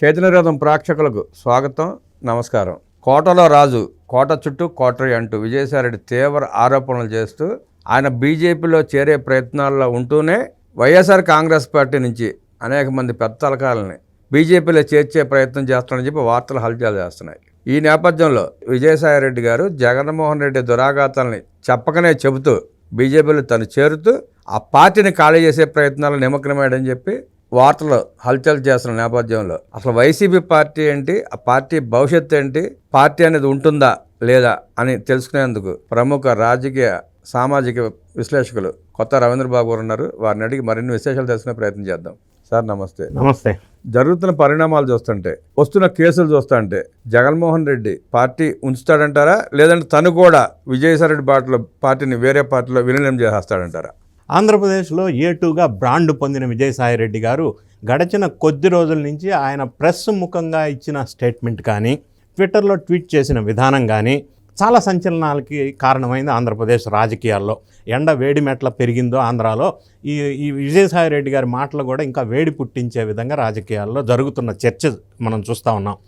చైతన్యరథం ప్రేక్షకులకు స్వాగతం, నమస్కారం. కోటలో రాజు, కోట చుట్టూ కోటరీ అంటూ విజయసాయిరెడ్డి తీవ్ర ఆరోపణలు చేస్తూ ఆయన బీజేపీలో చేరే ప్రయత్నాల్లో ఉంటూనే వైఎస్ఆర్ కాంగ్రెస్ పార్టీ నుంచి అనేక మంది పెద్ద తలకాలని బీజేపీలో చేర్చే ప్రయత్నం చేస్తారని చెప్పి వార్తలు హల్చల్ చేస్తున్నాయి. ఈ నేపథ్యంలో విజయసాయిరెడ్డి గారు జగన్మోహన్ రెడ్డి దురాఘాతాలని చెప్పకనే చెబుతూ బీజేపీలో తను చేరుతూ ఆ పార్టీని ఖాళీ చేసే ప్రయత్నాలు నిమగ్నమయ్యాడని చెప్పి వార్తలు హల్చల్ చేస్తున్న నేపథ్యంలో అసలు వైసీపీ పార్టీ ఏంటి, ఆ పార్టీ భవిష్యత్తు ఏంటి, పార్టీ అనేది ఉంటుందా లేదా అని తెలుసుకునేందుకు ప్రముఖ రాజకీయ సామాజిక విశ్లేషకులు కొత్త రవీంద్రబాబు గారు ఉన్నారు. వారిని అడిగి మరిన్ని విశేషాలు తెలుసుకునే ప్రయత్నం చేద్దాం. సార్ నమస్తే. నమస్తే. జరుగుతున్న పరిణామాలు చూస్తుంటే, వస్తున్న కేసులు చూస్తుంటే జగన్మోహన్ రెడ్డి పార్టీ ఉంచుతాడంటారా, లేదంటే తను కూడా విజయసాయిరెడ్డి బాటలో పార్టీని వేరే పార్టీలో విలీనం చేస్తాడంటారా? ఆంధ్రప్రదేశ్లో ఏటుగా బ్రాండ్ పొందిన విజయసాయిరెడ్డి గారు గడిచిన కొద్ది రోజుల నుంచి ఆయన ప్రెస్ ముఖంగా ఇచ్చిన స్టేట్మెంట్ కానీ, ట్విట్టర్లో ట్వీట్ చేసిన విధానం కానీ చాలా సంచలనాలకి కారణమైంది. ఆంధ్రప్రదేశ్ రాజకీయాల్లో ఎండ వేడి మెట్ల పెరిగిందో ఆంధ్రాలో ఈ విజయసాయిరెడ్డి గారి మాటలు కూడా ఇంకా వేడి పుట్టించే విధంగా రాజకీయాల్లో జరుగుతున్న చర్చ మనం చూస్తూ ఉన్నాం.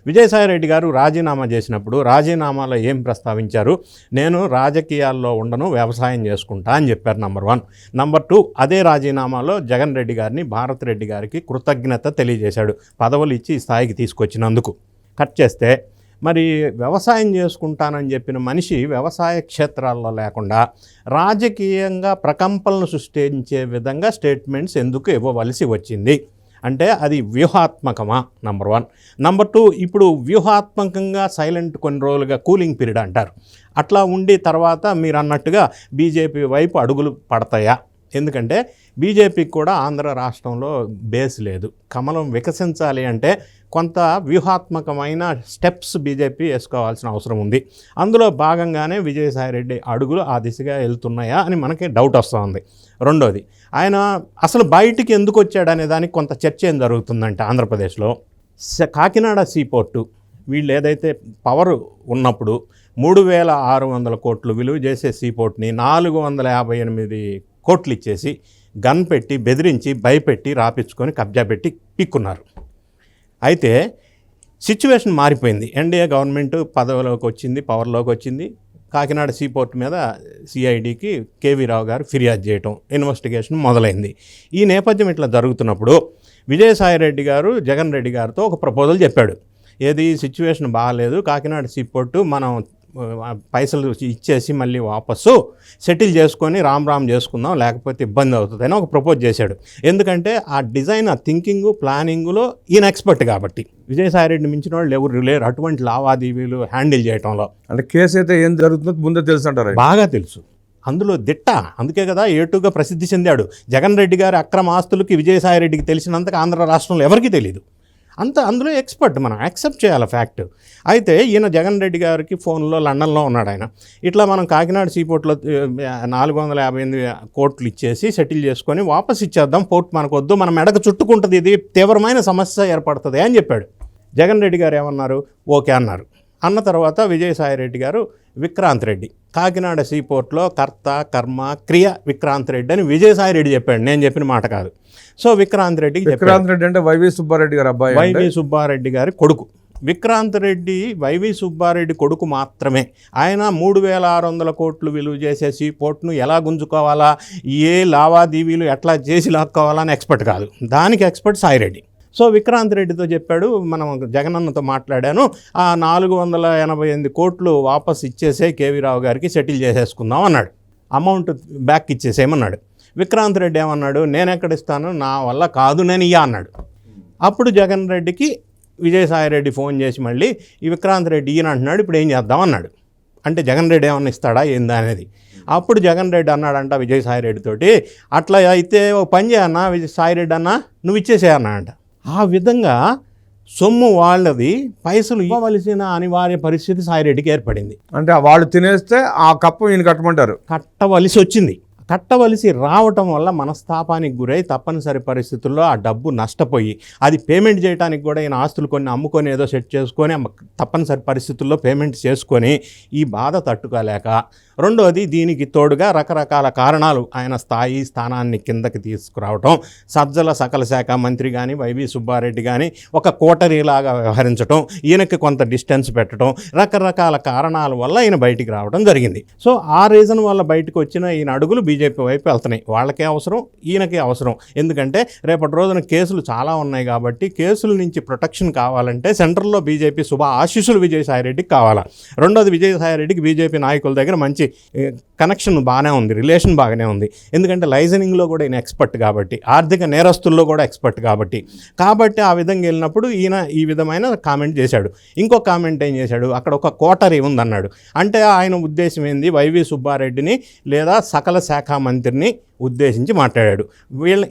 విజయసాయిరెడ్డి గారు రాజీనామా చేసినప్పుడు రాజీనామాలో ఏం ప్రస్తావించారు? నేను రాజకీయాల్లో ఉండను, వ్యవసాయం చేసుకుంటా అని చెప్పారు. నంబర్ 1. నంబర్ 2, అదే రాజీనామాలో జగన్ రెడ్డి గారిని, భారత్ రెడ్డి గారికి కృతజ్ఞత తెలియజేశాడు పదవులు ఇచ్చి ఈ స్థాయికి తీసుకొచ్చినందుకు. కట్ చేస్తే మరి వ్యవసాయం చేసుకుంటానని చెప్పిన మనిషి వ్యవసాయ క్షేత్రాల్లో లేకుండా రాజకీయంగా ప్రకంపనలు సృష్టించే విధంగా స్టేట్మెంట్స్ ఎందుకు ఇవ్వవలసి వచ్చింది? అంటే అది వ్యూహాత్మకమా? నంబర్ 1. నంబర్ 2, ఇప్పుడు వ్యూహాత్మకంగా సైలెంట్ కొన్ని రోజులుగా కూలింగ్ పీరియడ్ అంటారు, అట్లా ఉండి తర్వాత మీరు అన్నట్టుగా బీజేపీ వైపు అడుగులు పడతాయా? ఎందుకంటే బీజేపీకి కూడా ఆంధ్ర రాష్ట్రంలో బేస్ లేదు. కమలం వికసించాలి అంటే కొంత వ్యూహాత్మకమైన స్టెప్స్ బీజేపీ వేసుకోవాల్సిన అవసరం ఉంది. అందులో భాగంగానే విజయసాయిరెడ్డి అడుగులు ఆ దిశగా వెళ్తున్నాయా అని మనకి డౌట్ వస్తుంది. రెండోది, ఆయన అసలు బయటికి ఎందుకు వచ్చాడనే దానికి కొంత చర్చ ఏం జరుగుతుందంటే, ఆంధ్రప్రదేశ్లో కాకినాడ సీపోర్టు వీళ్ళు ఏదైతే పవర్ ఉన్నప్పుడు 3600 కోట్లు విలువ చేసే సీపోర్ట్ని 458 కోట్లు ఇచ్చేసి గన్ పెట్టి బెదిరించి భయపెట్టి రాపించుకొని కబ్జా పెట్టి పిక్కున్నారు. అయితే సిచ్యువేషన్ మారిపోయింది. ఎన్డీఏ గవర్నమెంట్ పదవిలోకి వచ్చింది, పవర్లోకి వచ్చింది. కాకినాడ సీపోర్ట్ మీద సిఐడికి కేవీ రావు గారు ఫిర్యాదు చేయటం, ఇన్వెస్టిగేషన్ మొదలైంది. ఈ నేపథ్యం ఇట్లా జరుగుతున్నప్పుడు విజయసాయిరెడ్డి గారు జగన్ రెడ్డి గారితో ఒక ప్రపోజల్ చెప్పాడు. ఏది? సిచ్యువేషన్ బాగాలేదు, కాకినాడ సీపోర్టు మనం పైసలు ఇచ్చేసి మళ్ళీ వాపసు సెటిల్ చేసుకొని రామ్ చేసుకుందాం, లేకపోతే ఇబ్బంది అవుతుందని ఒక ప్రపోజ్ చేశాడు. ఎందుకంటే ఆ డిజైన్, ఆ థింకింగు, ప్లానింగులో ఈయన ఎక్స్పర్ట్ కాబట్టి. విజయసాయిరెడ్డి మించిన వాళ్ళు ఎవరు లేరు అటువంటి లావాదేవీలు హ్యాండిల్ చేయడంలో. అంటే కేసు అయితే ఏం జరుగుతుందో ముందే తెలుసు అంటారు? బాగా తెలుసు, అందులో దిట్ట. అందుకే కదా ఏటుగా ప్రసిద్ధి చెందాడు. జగన్ రెడ్డి గారి అక్రమ ఆస్తులకి విజయసాయిరెడ్డికి తెలిసినంతగా ఆంధ్ర రాష్ట్రంలో ఎవరికీ తెలియదు. అందులో ఎక్స్పర్ట్, మనం యాక్సెప్ట్ చేయాలి ఫ్యాక్ట్. అయితే ఈయన జగన్ రెడ్డి గారికి ఫోన్లో లండన్లో ఉన్నాడు. ఆయన ఇట్లా మనం కాకినాడ సీపోర్ట్లో 458 కోట్లు ఇచ్చేసి సెటిల్ చేసుకొని వాపస్ ఇచ్చేద్దాం, పోర్ట్ మనకు వద్దు, మన మెడకు చుట్టుకుంటుంది, ఇది తీవ్రమైన సమస్య ఏర్పడుతుంది అని చెప్పాడు. జగన్ రెడ్డి గారు ఏమన్నారు? ఓకే అన్నారు. అన్న తర్వాత విజయసాయిరెడ్డి గారు విక్రాంత్ రెడ్డి, కాకినాడ సీపోర్ట్లో కర్త కర్మ క్రియ విక్రాంత్ రెడ్డి అని విజయసాయిరెడ్డి చెప్పాడు, నేను చెప్పిన మాట కాదు. సో విక్రాంత్ రెడ్డికి విక్రాంత్ రెడ్డి అంటే వైవి సుబ్బారెడ్డి గారు అబ్బాయి, వైవి సుబ్బారెడ్డి గారి కొడుకు. విక్రాంత్ రెడ్డి వైవి సుబ్బారెడ్డి కొడుకు మాత్రమే. ఆయన 3600 కోట్లు విలువ చేసే సీపోర్ట్ను ఎలా గుంజుకోవాలా, ఏ లావాదేవీలు ఎట్లా చేసి లాక్కోవాలా అని ఎక్స్పర్ట్ కాదు. దానికి ఎక్స్పర్ట్ సాయిరెడ్డి. సో విక్రాంత్ రెడ్డితో చెప్పాడు, మనం జగనన్నతో మాట్లాడాను, ఆ 488 కోట్లు వాపస్ ఇచ్చేసే కేవీ రావు గారికి సెటిల్ చేసేసుకుందాం అన్నాడు. అమౌంట్ బ్యాక్ ఇచ్చేసేయమన్నాడు. విక్రాంత్ రెడ్డి ఏమన్నాడు? నేను ఎక్కడ ఇస్తాను, నా వల్ల కాదు, నేను ఇయ్యా అన్నాడు. అప్పుడు జగన్ రెడ్డికి విజయసాయిరెడ్డి ఫోన్ చేసి మళ్ళీ ఈ విక్రాంత్ రెడ్డి ఈయన అంటున్నాడు, ఇప్పుడు ఏం చేద్దాం అన్నాడు. అంటే జగన్ రెడ్డి ఏమన్నా ఇస్తాడా ఏందా అనేది. అప్పుడు జగన్ రెడ్డి అన్నాడంట విజయసాయిరెడ్డితోటి, అట్లా అయితే ఒక పని చేయన్నా విజయసాయిరెడ్డి అన్న, నువ్వు ఇచ్చేసేయన్నా అంట. ఆ విధంగా సొమ్ము వాళ్ళది, పైసలు ఇవ్వవలసిన అనివార్య పరిస్థితి సాయిరెడ్డికి ఏర్పడింది. అంటే వాళ్ళు తినేస్తే ఆ కప్పు ఈయన కట్టమంటారు. కట్టవలసి వచ్చింది. కట్టవలసి రావటం వల్ల మనస్తాపానికి గురై తప్పనిసరి పరిస్థితుల్లో ఆ డబ్బు నష్టపోయి అది పేమెంట్ చేయడానికి కూడా ఈయన ఆస్తులు కొన్ని అమ్ముకొని ఏదో సెట్ చేసుకొని తప్పనిసరి పరిస్థితుల్లో పేమెంట్ చేసుకొని ఈ బాధ తట్టుకోలేక రెండోది దీనికి తోడుగా రకరకాల కారణాలు ఆయన స్థానాన్ని కిందకి తీసుకురావటం, సజ్జల సకల శాఖ మంత్రి కానీ వైవి సుబ్బారెడ్డి కానీ ఒక కోటరీలాగా వ్యవహరించడం, ఈయనకి కొంత డిస్టెన్స్ పెట్టడం, రకరకాల కారణాల వల్ల ఈయన బయటికి రావడం జరిగింది. సో ఆ రీజన్ వల్ల బయటకు వచ్చిన ఈయన అడుగులు బీజేపీ వైపు వెళ్తున్నాయి. వాళ్ళకే అవసరం, ఈయనకే అవసరం. ఎందుకంటే రేపటి రోజున కేసులు చాలా ఉన్నాయి కాబట్టి కేసుల నుంచి ప్రొటెక్షన్ కావాలంటే సెంట్రల్లో బీజేపీ శుభ ఆశీస్సులు విజయసాయిరెడ్డికి కావాలా. రెండోది, విజయసాయిరెడ్డికి బీజేపీ నాయకుల దగ్గర మంచి కనెక్షన్ బాగానే ఉంది, రిలేషన్ బాగానే ఉంది. ఎందుకంటే లైజనింగ్లో కూడా ఈయన ఎక్స్పర్ట్ కాబట్టి, ఆర్థిక నేరస్తుల్లో కూడా ఎక్స్పర్ట్ కాబట్టి ఆ విధంగా వెళ్ళినప్పుడు ఈయన ఈ విధమైన కామెంట్ చేశాడు. ఇంకో కామెంట్ ఏం చేశాడు, అక్కడ ఒక కోటరీ ఉందన్నాడు. అంటే ఆయన ఉద్దేశం ఏంది, వైవి సుబ్బారెడ్డిని లేదా సకల శాఖ మంత్రిని ఉద్దేశించి మాట్లాడాడు.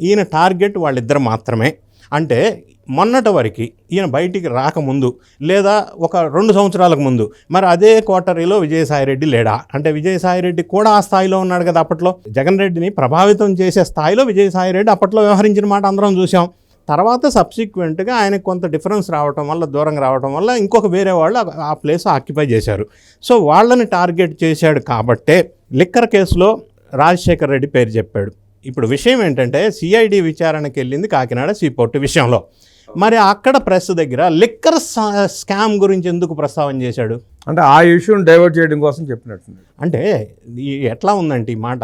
ఈయన టార్గెట్ వాళ్ళిద్దరు మాత్రమే. అంటే మొన్నటి వరకు ఈయన బయటికి రాకముందు లేదా ఒక 2 సంవత్సరాలకు ముందు మరి అదే కోటరీలో విజయసాయిరెడ్డి లేడా? అంటే విజయసాయిరెడ్డి కూడా ఆ స్థాయిలో ఉన్నాడు కదా. అప్పట్లో జగన్ రెడ్డిని ప్రభావితం చేసే స్థాయిలో విజయసాయిరెడ్డి అప్పట్లో వ్యవహరించిన మాట అందరం చూసాం. తర్వాత సబ్సిక్వెంట్గా ఆయనకు కొంత డిఫరెన్స్ రావటం వల్ల, దూరంగా రావటం వల్ల ఇంకొక వేరే వాళ్ళు ఆ ప్లేస్ ఆక్యుపై చేశారు. సో వాళ్ళని టార్గెట్ చేశాడు కాబట్టే లిక్కర్ కేసులో రాజశేఖర్ రెడ్డి పేరు చెప్పాడు. ఇప్పుడు విషయం ఏంటంటే సిఐడి విచారణకి వెళ్ళింది కాకినాడ సీపోర్టు విషయంలో. మరి అక్కడ ప్రెస్ దగ్గర లిక్కర్ స్కామ్ గురించి ఎందుకు ప్రస్తావన చేశాడు? అంటే ఆ ఇష్యూని డైవర్ట్ చేయడం కోసం చెప్పినట్టుంది. అంటే ఎట్లా ఉందంటే ఈ మాట,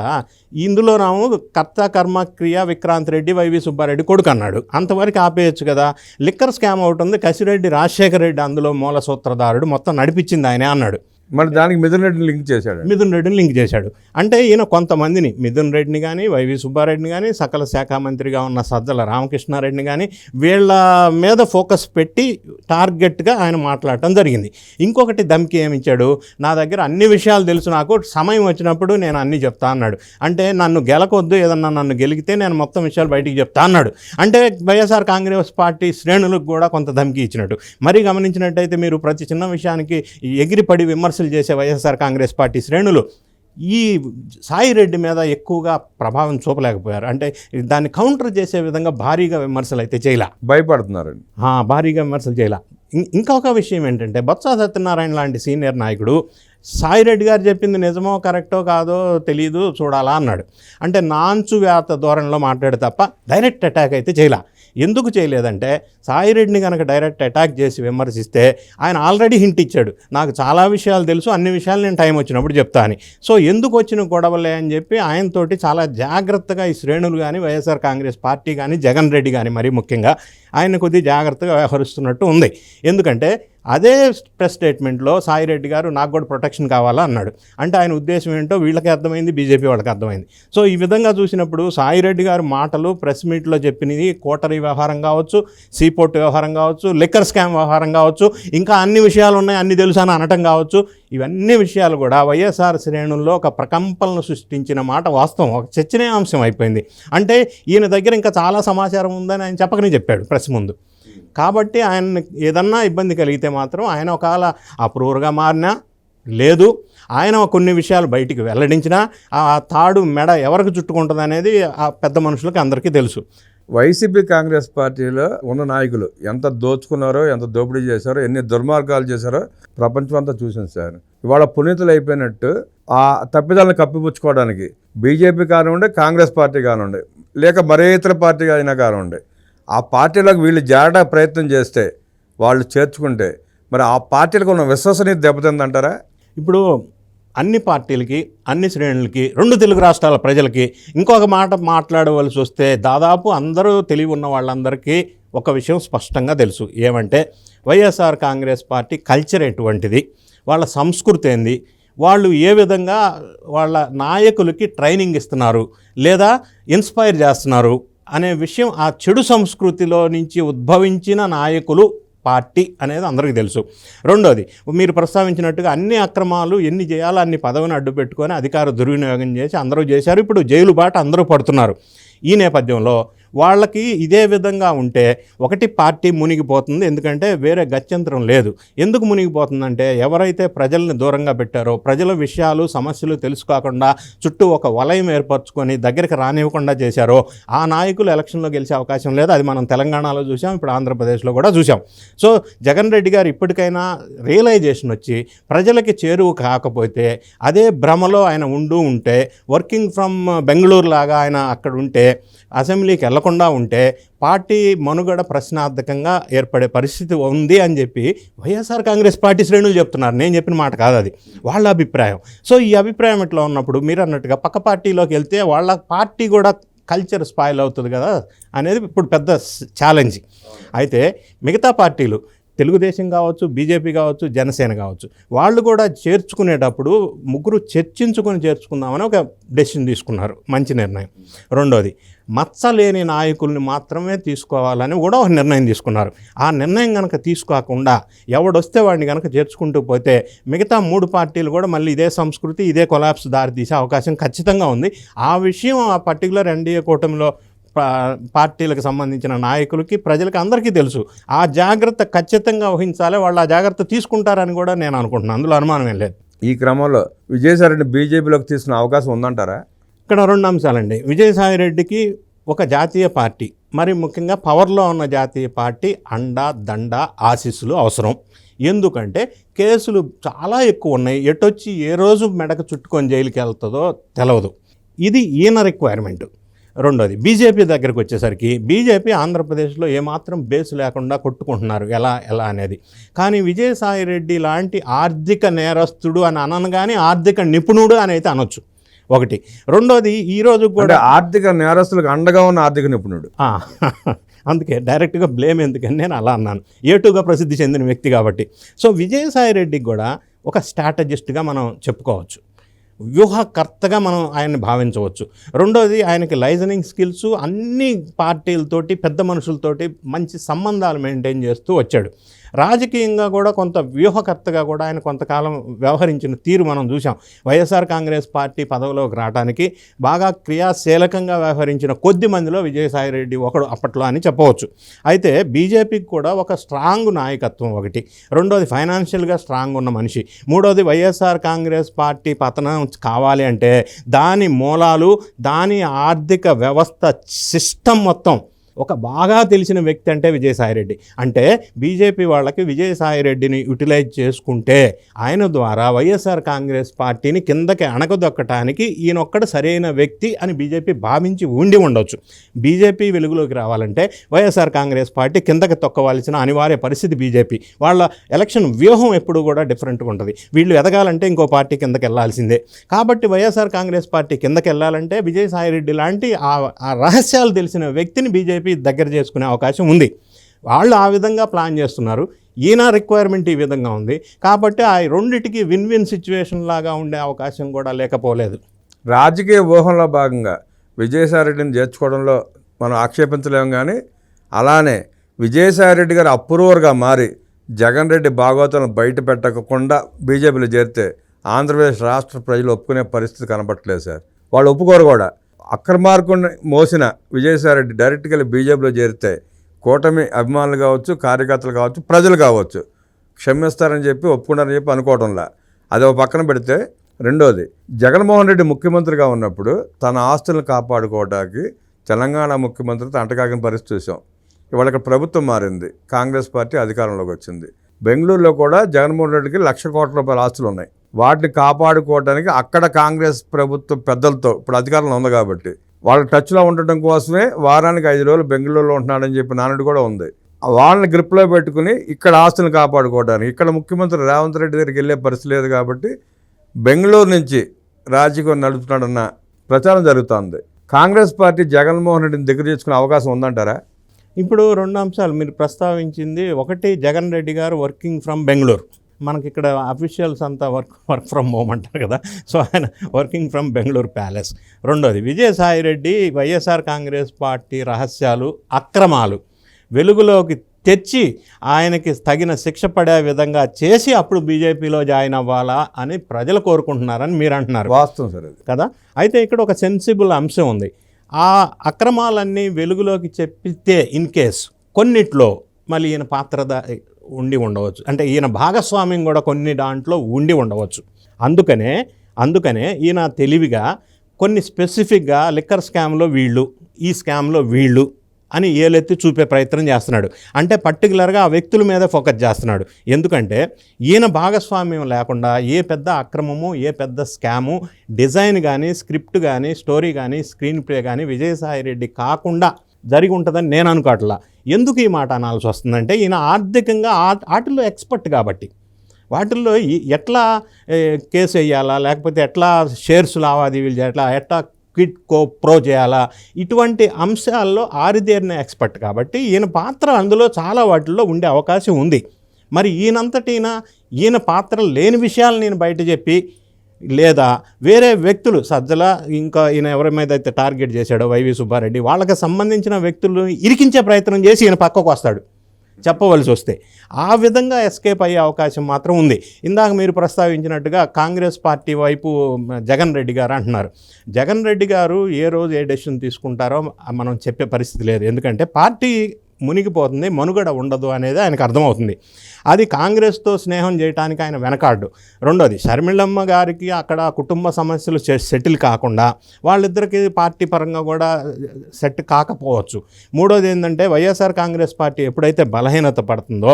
ఇందులో రాము కర్త కర్మ క్రియ విక్రాంత్ రెడ్డి వైవి సుబ్బారెడ్డి కొడుకు అన్నాడు, అంతవరకు ఆపేయచ్చు కదా. లిక్కర్ స్కామ్ ఒకటి ఉంది, కసిరెడ్డి రాజశేఖర రెడ్డి అందులో మూల సూత్రధారుడు, మొత్తం నడిపించింది ఆయనే అన్నాడు. మరి దానికి మిథున్ రెడ్డిని లింక్ చేశాడు. అంటే ఈయన కొంతమందిని, మిథున్ రెడ్డిని కానీ, వైవి సుబ్బారెడ్డిని కానీ, సకల శాఖ మంత్రిగా ఉన్న సజ్జల రామకృష్ణారెడ్డిని కానీ వీళ్ళ మీద ఫోకస్ పెట్టి టార్గెట్గా ఆయన మాట్లాడటం జరిగింది. ఇంకొకటి ధమ్కి ఏమిచ్చాడు, నా దగ్గర అన్ని విషయాలు తెలుసు, నాకు సమయం వచ్చినప్పుడు నేను అన్నీ చెప్తా అన్నాడు. అంటే నన్ను గెలకొద్దు, ఏదన్నా నన్ను గెలిగితే నేను మొత్తం విషయాలు బయటికి చెప్తా అన్నాడు. అంటే వైఎస్ఆర్ కాంగ్రెస్ పార్టీ శ్రేణులకు కూడా కొంత ధమ్కి ఇచ్చినట్టు. మరీ గమనించినట్టయితే మీరు ప్రతి చిన్న విషయానికి ఎగిరిపడి విమర్శలు చేసే వైఎస్ఆర్ కాంగ్రెస్ పార్టీ శ్రేణులు ఈ సాయిరెడ్డి మీద ఎక్కువగా ప్రభావం చూపలేకపోయారు. అంటే దాన్ని కౌంటర్ చేసే విధంగా భారీగా విమర్శలు అయితే చేయలే, భయపడుతున్నారండి. భారీగా విమర్శలు చేయలే. ఇంకొక విషయం ఏంటంటే, బొత్స సత్యనారాయణ లాంటి సీనియర్ నాయకుడు సాయిరెడ్డి గారు చెప్పింది నిజమో కరెక్టో కాదో తెలియదు, చూడాలా అన్నాడు. అంటే నాంచు వ్యాత ధోరణిలో మాట్లాడు తప్ప డైరెక్ట్ అటాక్ అయితే చేయలే. ఎందుకు చేయలేదంటే, సాయిరెడ్డిని కనుక డైరెక్ట్ అటాక్ చేసి విమర్శిస్తే ఆయన ఆల్రెడీ హింట్ ఇచ్చాడు, నాకు చాలా విషయాలు తెలుసు, అన్ని విషయాలు నేను టైం వచ్చినప్పుడు చెప్తా అని. సో ఎందుకు వచ్చిన గొడవలే అని చెప్పి ఆయనతోటి చాలా జాగ్రత్తగా ఈ శ్రేణులు కానీ, వైఎస్ఆర్ కాంగ్రెస్ పార్టీ కానీ, జగన్ రెడ్డి కానీ మరీ ముఖ్యంగా ఆయన కొద్దిగా జాగ్రత్తగా వ్యవహరిస్తున్నట్టు ఉంది. ఎందుకంటే అదే ప్రెస్ స్టేట్మెంట్లో సాయిరెడ్డి గారు నాకు కూడా ప్రొటెక్షన్ కావాలా అన్నాడు. అంటే ఆయన ఉద్దేశం ఏంటో వీళ్ళకి అర్థమైంది, బీజేపీ వాళ్ళకి అర్థమైంది. సో ఈ విధంగా చూసినప్పుడు సాయిరెడ్డి గారు మాటలు, ప్రెస్ మీట్లో చెప్పినది, కోటరీ వ్యవహారం కావచ్చు, సీపోర్ట్ వ్యవహారం కావచ్చు, లిక్కర్ స్కామ్ వ్యవహారం కావచ్చు, ఇంకా అన్ని విషయాలు ఉన్నాయి, అన్ని తెలుసు అని అనటం కావచ్చు, ఇవన్నీ విషయాలు కూడా వైఎస్ఆర్ శ్రేణుల్లో ఒక ప్రకంపనలు సృష్టించిన మాట వాస్తవం, ఒక చర్చనీయాంశం అయిపోయింది. అంటే ఈయన దగ్గర ఇంకా చాలా సమాచారం ఉందని ఆయన చెప్పకనే చెప్పాడు ప్రెస్ ముందు. కాబట్టి ఆయన ఏదన్నా ఇబ్బంది కలిగితే మాత్రం ఆయన ఒకవేళ అప్రూవర్గా మారినా లేదు, ఆయన కొన్ని విషయాలు బయటికి వెల్లడించినా ఆ తాడు మెడ ఎవరికి చుట్టుకుంటుంది అనేది ఆ పెద్ద మనుషులకి అందరికీ తెలుసు. వైసీపీ కాంగ్రెస్ పార్టీలో ఉన్న నాయకులు ఎంత దోచుకున్నారో, ఎంత దోపిడీ చేశారో, ఎన్ని దుర్మార్గాలు చేశారో ప్రపంచం అంతా చూసింది సార్. ఇవాళ పునీతులు అయిపోయినట్టు ఆ తప్పిదాలను కప్పిపుచ్చుకోవడానికి బీజేపీ కానివ్వండి, కాంగ్రెస్ పార్టీ కానివ్వండి, లేక మరే ఇతర పార్టీ అయినా కానివ్వండి, ఆ పార్టీలకు వీళ్ళు జాగ్రత్త ప్రయత్నం చేస్తే, వాళ్ళు చేర్చుకుంటే మరి ఆ పార్టీలకు ఉన్న విశ్వసనీయత దెబ్బతిందంటారా? ఇప్పుడు అన్ని పార్టీలకి, అన్ని శ్రేణులకి, 2 తెలుగు రాష్ట్రాల ప్రజలకి ఇంకొక మాట మాట్లాడవలసి వస్తే దాదాపు అందరూ తెలివి ఉన్న వాళ్ళందరికీ ఒక విషయం స్పష్టంగా తెలుసు. ఏమంటే వైఎస్ఆర్ కాంగ్రెస్ పార్టీ కల్చర్ ఎటువంటిది, వాళ్ళ సంస్కృతి ఏంది, వాళ్ళు ఏ విధంగా వాళ్ళ నాయకులకి ట్రైనింగ్ ఇస్తున్నారు లేదా ఇన్స్పైర్ చేస్తున్నారు అనే విషయం, ఆ చెడు సంస్కృతిలో నుంచి ఉద్భవించిన నాయకులు పార్టీ అనేది అందరికీ తెలుసు. రెండోది, మీరు ప్రస్తావించినట్టుగా అన్ని అక్రమాలు ఎన్ని చేయాలో అన్ని పదవిని అడ్డు పెట్టుకొని అధికార దుర్వినియోగం చేసి అందరూ చేశారు. ఇప్పుడు జైలు బాట అందరూ పడుతున్నారు. ఈ నేపథ్యంలో వాళ్ళకి ఇదే విధంగా ఉంటే ఒకటి పార్టీ మునిగిపోతుంది, ఎందుకంటే వేరే గత్యంతరం లేదు. ఎందుకు మునిగిపోతుందంటే ఎవరైతే ప్రజల్ని దూరంగా పెట్టారో, ప్రజల విషయాలు సమస్యలు తెలుసుకోకుండా చుట్టూ ఒక వలయం ఏర్పరచుకొని దగ్గరికి రానివ్వకుండా చేశారో ఆ నాయకులు ఎలక్షన్లో గెలిచే అవకాశం లేదు. అది మనం తెలంగాణలో చూసాం, ఇప్పుడు ఆంధ్రప్రదేశ్లో కూడా చూసాం. సో జగన్ రెడ్డి గారు ఇప్పటికైనా రియలైజేషన్ వచ్చి ప్రజలకి చేరువు కాకపోతే అదే భ్రమలో ఆయన ఉంటే వర్కింగ్ ఫ్రమ్ బెంగళూరు లాగా ఆయన అక్కడ ఉంటే అసెంబ్లీకి వెళ్లకుండా ఉంటే పార్టీ మనుగడ ప్రశ్నార్థకంగా ఏర్పడే పరిస్థితి ఉంది అని చెప్పి వైఎస్ఆర్ కాంగ్రెస్ పార్టీ శ్రేణులు చెప్తున్నారు. నేను చెప్పిన మాట కాదు, అది వాళ్ళ అభిప్రాయం. సో ఈ అభిప్రాయం ఇట్లా ఉన్నప్పుడు మీరు అన్నట్టుగా పక్క పార్టీలోకి వెళ్తే వాళ్ళ పార్టీ కూడా కల్చర్ స్పాయిల్ అవుతుంది కదా అనేది ఇప్పుడు పెద్ద ఛాలెంజ్. అయితే మిగతా పార్టీలు తెలుగుదేశం కావచ్చు, బీజేపీ కావచ్చు, జనసేన కావచ్చు, వాళ్ళు కూడా చేర్చుకునేటప్పుడు ముగ్గురు చర్చించుకొని చేర్చుకుందామని ఒక డెసిషన్ తీసుకున్నారు. మంచి నిర్ణయం. రెండోది, మచ్చలేని నాయకుల్ని మాత్రమే తీసుకోవాలని కూడా ఒక నిర్ణయం తీసుకున్నారు. ఆ నిర్ణయం కనుక తీసుకోకుండా ఎవడొస్తే వాడిని కనుక చేర్చుకుంటూ పోతే మిగతా 3 పార్టీలు కూడా మళ్ళీ ఇదే సంస్కృతి, ఇదే కొలాప్స్ దారి తీసే అవకాశం ఖచ్చితంగా ఉంది. ఆ విషయం ఆ పర్టికులర్ ఎన్డీఏ కూటమిలో పార్టీలకు సంబంధించిన నాయకులకి, ప్రజలకి అందరికీ తెలుసు. ఆ జాగ్రత్త ఖచ్చితంగా వహించాలి. వాళ్ళు ఆ జాగ్రత్త తీసుకుంటారని కూడా నేను అనుకుంటున్నాను. అందులో అనుమానమేం లేదు. ఈ క్రమంలో విజయసాయిరెడ్డి బీజేపీలోకి తీసుకునే అవకాశం ఉందంటారా? ఇక్కడ 2 అంశాలండి. విజయసాయిరెడ్డికి ఒక జాతీయ పార్టీ, మరి ముఖ్యంగా పవర్లో ఉన్న జాతీయ పార్టీ అండా దండ ఆశీస్సులు అవసరం. ఎందుకంటే కేసులు చాలా ఎక్కువ ఉన్నాయి. ఎటొచ్చి ఏ రోజు మెడకు చుట్టుకొని జైలుకి వెళ్తుందో తెలియదు. ఇది ఈయన రిక్వైర్మెంట్. రెండోది, బీజేపీ దగ్గరికి వచ్చేసరికి బీజేపీ ఆంధ్రప్రదేశ్లో ఏమాత్రం బేస్ లేకుండా కొట్టుకుంటున్నారు ఎలా అనేది. కానీ విజయసాయిరెడ్డి లాంటి ఆర్థిక నేరస్తుడు అని అనగానే ఆర్థిక నిపుణుడు అని అయితే అనొచ్చు, ఒకటి. రెండోది, ఈరోజు కూడా ఆర్థిక నేరస్తులకు అండగా ఉన్న ఆర్థిక నిపుణుడు. అందుకే డైరెక్ట్గా బ్లేమ్ ఎందుకని నేను అలా అన్నాను. ఏటుగా ప్రసిద్ధి చెందిన వ్యక్తి కాబట్టి. సో విజయసాయిరెడ్డికి కూడా ఒక స్ట్రాటజిస్ట్గా మనం చెప్పుకోవచ్చు, వ్యూహకర్తగా మనం ఆయన్ని భావించవచ్చు. రెండోది, ఆయనకి లైజనింగ్ స్కిల్స్, అన్ని పార్టీలతోటి పెద్ద మనుషులతోటి మంచి సంబంధాలు మెయింటైన్ చేస్తూ వచ్చాడు. రాజకీయంగా కూడా కొంత వ్యూహకర్తగా కూడా ఆయన కొంతకాలం వ్యవహరించిన తీరు మనం చూసాం. వైఎస్ఆర్ కాంగ్రెస్ పార్టీ పదవిలోకి రావడానికి బాగా క్రియాశీలకంగా వ్యవహరించిన కొద్ది మందిలో విజయసాయిరెడ్డి ఒకడు అప్పట్లో అని చెప్పవచ్చు. అయితే బీజేపీకి కూడా ఒక స్ట్రాంగ్ నాయకత్వం ఒకటి. రెండోది, ఫైనాన్షియల్గా స్ట్రాంగ్ ఉన్న మనిషి. మూడోది, వైఎస్ఆర్ కాంగ్రెస్ పార్టీ పతనం కావాలి అంటే దాని మూలాలు, దాని ఆర్థిక వ్యవస్థ సిస్టమ్ మొత్తం ఒక బాగా తెలిసిన వ్యక్తి అంటే విజయసాయిరెడ్డి. అంటే బీజేపీ వాళ్ళకి విజయసాయిరెడ్డిని యూటిలైజ్ చేసుకుంటే ఆయన ద్వారా వైఎస్ఆర్ కాంగ్రెస్ పార్టీని కిందకి అణగదొక్కటానికి ఈయనొక్కడు సరైన వ్యక్తి అని బీజేపీ భావించి ఉండొచ్చు. బీజేపీ వెలుగులోకి రావాలంటే వైఎస్ఆర్ కాంగ్రెస్ పార్టీ కిందకి తొక్కవలసిన అనివార్య పరిస్థితి బీజేపీ. వాళ్ళ ఎలక్షన్ వ్యూహం ఎప్పుడు కూడా డిఫరెంట్గా ఉంటుంది. వీళ్ళు ఎదగాలంటే ఇంకో పార్టీ కిందకి వెళ్ళాల్సిందే. కాబట్టి వైఎస్ఆర్ కాంగ్రెస్ పార్టీ కిందకి వెళ్ళాలంటే విజయసాయిరెడ్డి లాంటి ఆ రహస్యాలు తెలిసిన వ్యక్తిని బీజేపీ దగ్గర చేసుకునే అవకాశం ఉంది. వాళ్ళు ఆ విధంగా ప్లాన్ చేస్తున్నారు. ఈయన రిక్వైర్మెంట్ ఈ విధంగా ఉంది. కాబట్టి ఆ రెండిటికి విన్ విన్ సిచ్యువేషన్ లాగా ఉండే అవకాశం కూడా లేకపోలేదు. రాజకీయ వ్యూహంలో భాగంగా విజయసాయిరెడ్డిని చేర్చుకోవడంలో మనం ఆక్షేపించలేము. కానీ అలానే విజయసాయిరెడ్డి గారు అప్రూవర్గా మారి జగన్ రెడ్డి భాగవతాలను బయట పెట్టకుండా బీజేపీలో చేరితే ఆంధ్రప్రదేశ్ రాష్ట్ర ప్రజలు ఒప్పుకునే పరిస్థితి కనబట్టలేదు సార్. వాళ్ళు ఒప్పుకోరు కూడా. అక్రమార్కుని మోసిన విజయసాయిరెడ్డి డైరెక్ట్గా బీజేపీలో చేరితే కూటమి అభిమానులు కావచ్చు, కార్యకర్తలు కావచ్చు, ప్రజలు కావచ్చు క్షమిస్తారని చెప్పి ఒప్పుకున్నారని చెప్పి అనుకోవడంలా. అది ఒక పక్కన పెడితే, రెండోది, జగన్మోహన్ రెడ్డి ముఖ్యమంత్రిగా ఉన్నప్పుడు తన ఆస్తులను కాపాడుకోవడానికి తెలంగాణ ముఖ్యమంత్రితో అంటకాగిన పరిస్థితి చూసాం. ఇవాళ ఇక్కడ ప్రభుత్వం మారింది, కాంగ్రెస్ పార్టీ అధికారంలోకి వచ్చింది. బెంగళూరులో కూడా జగన్మోహన్ రెడ్డికి 1,00,000 కోట్ల రూపాయల ఆస్తులు ఉన్నాయి. వాటిని కాపాడుకోవడానికి అక్కడ కాంగ్రెస్ ప్రభుత్వం పెద్దలతో ఇప్పుడు అధికారంలో ఉంది కాబట్టి వాళ్ళ టచ్లో ఉండటం కోసమే వారానికి 5 రోజులు బెంగళూరులో ఉంటున్నాడని చెప్పి నానుడు కూడా ఉంది. వాళ్ళని గ్రిప్లో పెట్టుకుని ఇక్కడ ఆస్తులను కాపాడుకోవడానికి ఇక్కడ ముఖ్యమంత్రి రేవంత్ రెడ్డి దగ్గరికి వెళ్ళే పరిస్థితి లేదు కాబట్టి బెంగళూరు నుంచి రాజకీయం నడుపుతున్నాడన్న ప్రచారం జరుగుతోంది. కాంగ్రెస్ పార్టీ జగన్మోహన్ రెడ్డిని దగ్గర చేసుకునే అవకాశం ఉందంటారా? ఇప్పుడు 2 అంశాలు మీరు ప్రస్తావించింది. ఒకటి, జగన్ రెడ్డి గారు వర్కింగ్ ఫ్రమ్ బెంగళూరు. మనకి ఇక్కడ అఫీషియల్స్ అంతా వర్క్ ఫ్రమ్ హోమ్ అంటారు కదా. సో ఆయన వర్కింగ్ ఫ్రమ్ బెంగళూరు ప్యాలెస్. రెండోది, విజయసాయిరెడ్డి వైఎస్ఆర్ కాంగ్రెస్ పార్టీ రహస్యాలు, అక్రమాలు వెలుగులోకి తెచ్చి ఆయనకి తగిన శిక్ష పడే విధంగా చేసి అప్పుడు బీజేపీలో జాయిన్ అవ్వాలా అని ప్రజలు కోరుకుంటున్నారని మీరు అంటున్నారు. వాస్తవం సరే కదా. అయితే ఇక్కడ ఒక సెన్సిబుల్ అంశం ఉంది. ఆ అక్రమాలన్నీ వెలుగులోకి చెప్పితే ఇన్ కేస్ కొన్నిట్లో మళ్ళీ ఈయన పాత్ర ఉండి ఉండవచ్చు, అంటే ఈయన భాగస్వామ్యం కూడా కొన్ని దాంట్లో ఉండి ఉండవచ్చు. అందుకనే ఈయన తెలివిగా కొన్ని స్పెసిఫిక్గా లిక్కర్ స్కామ్లో వీళ్ళు, ఈ స్కామ్లో వీళ్ళు అని ఏలెత్తి చూపే ప్రయత్నం చేస్తున్నాడు. అంటే పర్టికులర్గా ఆ వ్యక్తుల మీద ఫోకస్ చేస్తున్నాడు. ఎందుకంటే ఈయన భాగస్వామ్యం లేకుండా ఏ పెద్ద అక్రమము, ఏ పెద్ద స్కాము, డిజైన్ కానీ, స్క్రిప్ట్ కానీ, స్టోరీ కానీ, స్క్రీన్ ప్లే కానీ విజయసాయిరెడ్డి కాకుండా జరిగి ఉంటుందని నేను అనుకోవట్లా. ఎందుకు ఈ మాట అనాల్సి వస్తుందంటే ఈయన ఆర్థికంగా వాటిల్లో ఎక్స్పర్ట్ కాబట్టి, వాటిల్లో ఎట్లా కేసు వేయాలా, లేకపోతే ఎట్లా షేర్స్ లావాదేవీలు చేయాలా, ఎట్లా క్విట్ ప్రో చేయాలా, ఇటువంటి అంశాల్లో ఆరితేరిన ఎక్స్పర్ట్ కాబట్టి ఈయన పాత్ర అందులో చాలా వాటిల్లో ఉండే అవకాశం ఉంది. మరి ఈయన పాత్ర లేని విషయాలు నేను బయట చెప్పి, లేదా వేరే వ్యక్తులు సజ్జల, ఇంకా ఈయన ఎవరి మీద అయితే టార్గెట్ చేశాడో వైవి సుబ్బారెడ్డి, వాళ్ళకి సంబంధించిన వ్యక్తులు ఇరికించే ప్రయత్నం చేసి ఈయన పక్కకు వస్తాడు చెప్పవలసి వస్తే. ఆ విధంగా ఎస్కేప్ అయ్యే అవకాశం మాత్రం ఉంది. ఇందాక మీరు ప్రస్తావించినట్టుగా కాంగ్రెస్ పార్టీ వైపు జగన్ రెడ్డి గారు అంటున్నారు. జగన్ రెడ్డి గారు ఏ రోజు ఏ డెసిషన్ తీసుకుంటారో మనం చెప్పే పరిస్థితి లేదు. ఎందుకంటే పార్టీ మునిగిపోతుంది, మనుగడ ఉండదు అనేది ఆయనకు అర్థమవుతుంది. అది కాంగ్రెస్తో స్నేహం చేయడానికి ఆయన వెనకాడు. రెండోది, షర్మిలమ్మ గారికి అక్కడ కుటుంబ సమస్యలు సెటిల్ కాకుండా వాళ్ళిద్దరికి పార్టీ పరంగా కూడా సెట్ కాకపోవచ్చు. మూడోది ఏంటంటే వైఎస్ఆర్ కాంగ్రెస్ పార్టీ ఎప్పుడైతే బలహీనత పడుతుందో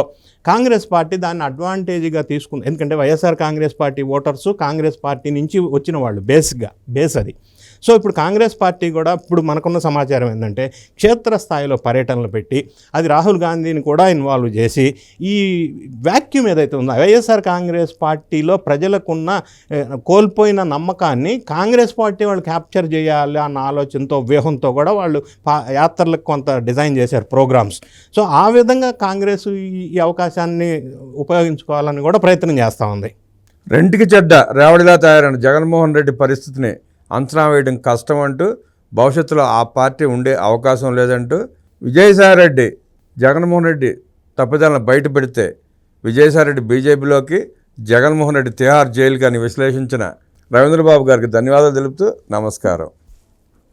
కాంగ్రెస్ పార్టీ దాన్ని అడ్వాంటేజ్గా తీసుకుంది. ఎందుకంటే YSR Congress party voters Congress party నుంచి వచ్చిన వాళ్ళు బేస్ అది. సో ఇప్పుడు కాంగ్రెస్ పార్టీ కూడా ఇప్పుడు మనకున్న సమాచారం ఏంటంటే క్షేత్రస్థాయిలో పర్యటనలు పెట్టి అది రాహుల్ గాంధీని కూడా ఇన్వాల్వ్ చేసి ఈ వ్యాక్యూమ్ ఏదైతే ఉందో వైఎస్ఆర్ కాంగ్రెస్ పార్టీలో ప్రజలకున్న కోల్పోయిన నమ్మకాన్ని కాంగ్రెస్ పార్టీ వాళ్ళు క్యాప్చర్ చేయాలి అన్న ఆలోచనతో, వ్యూహంతో కూడా వాళ్ళు యాత్రలకు కొంత డిజైన్ చేశారు ప్రోగ్రామ్స్. సో ఆ విధంగా కాంగ్రెస్ ఈ అవకాశాన్ని ఉపయోగించుకోవాలని కూడా ప్రయత్నం చేస్తూ ఉంది. రెంటికి చెడ్డ రేవడిలా తయారైన జగన్మోహన్ రెడ్డి పరిస్థితిని అంచనా వేయడం కష్టం అంటూ, భవిష్యత్తులో ఆ పార్టీ ఉండే అవకాశం లేదంటూ, విజయసాయిరెడ్డి జగన్మోహన్ రెడ్డి తప్పిదాలను బయట పెడితే విజయసాయిరెడ్డి బీజేపీలోకి, జగన్మోహన్ రెడ్డి తిహార్ జైలుకి అని విశ్లేషించిన రవీంద్రబాబు గారికి ధన్యవాదాలు తెలుపుతూ నమస్కారం.